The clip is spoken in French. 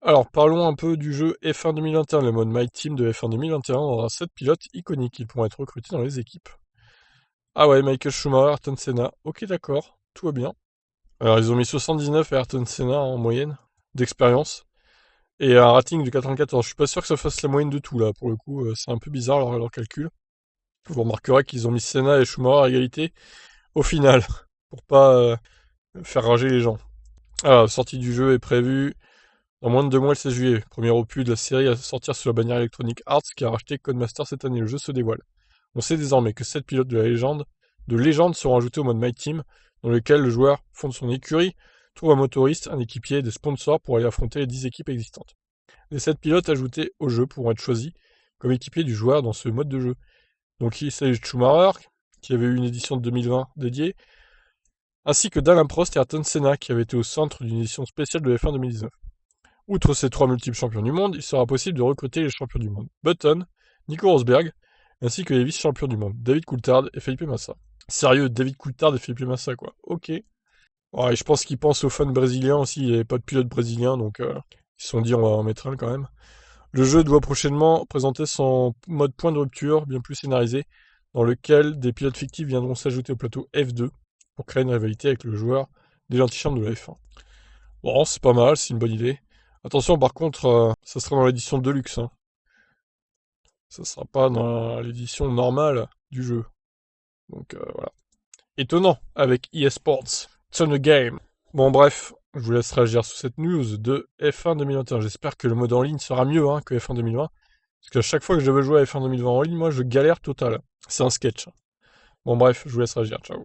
Alors, parlons un peu du jeu F1 2021, le mode My Team de F1 2021. On aura 7 pilotes iconiques qui pourront être recrutés dans les équipes. Ah ouais, Michael Schumacher, Ayrton Senna. Ok, d'accord, tout va bien. Alors, ils ont mis 79 à Ayrton Senna en moyenne d'expérience et un rating de 94. Je suis pas sûr que ça fasse la moyenne de tout là, pour le coup, c'est un peu bizarre leur calcul. Vous remarquerez qu'ils ont mis Senna et Schumacher à égalité au final, pour pas faire rager les gens. Alors, la sortie du jeu est prévue dans moins de 2 mois, le 16 juillet. Premier opus de la série à sortir sous la bannière Electronic Arts qui a racheté Codemaster cette année. Le jeu se dévoile. On sait désormais que 7 pilotes de légende seront ajoutés au mode My Team, dans lequel le joueur fonde son écurie, trouve un motoriste, un équipier et des sponsors pour aller affronter les 10 équipes existantes. Les 7 pilotes ajoutés au jeu pourront être choisis comme équipiers du joueur dans ce mode de jeu. Donc il s'agit de Schumacher, qui avait eu une édition de 2020 dédiée, ainsi que d'Alain Prost et Ayrton Senna, qui avait été au centre d'une édition spéciale de F1 2019. Outre ces 3 multiples champions du monde, il sera possible de recruter les champions du monde Button, Nico Rosberg, ainsi que les vice-champions du monde David Coulthard et Felipe Massa. Sérieux, David Coulthard et Felipe Massa, quoi. Ok. Ouais, je pense qu'ils pensent aux fans brésiliens aussi, il n'y avait pas de pilote brésilien, donc ils se sont dit on va en mettre un quand même. Le jeu doit prochainement présenter son mode point de rupture, bien plus scénarisé, dans lequel des pilotes fictifs viendront s'ajouter au plateau F2 pour créer une rivalité avec le joueur des l'antichambre de la F1. Bon, c'est pas mal, c'est une bonne idée. Attention, par contre, ça sera dans l'édition Deluxe, hein. Ça sera pas dans l'édition normale du jeu. Donc voilà. Étonnant avec EA Sports. It's on the game. Bon, bref, je vous laisse réagir sur cette news de F1 2021. J'espère que le mode en ligne sera mieux hein, que F1 2020. Parce qu'à chaque fois que je veux jouer à F1 2020 en ligne, moi je galère total. C'est un sketch. Bon, bref, je vous laisse réagir. Ciao.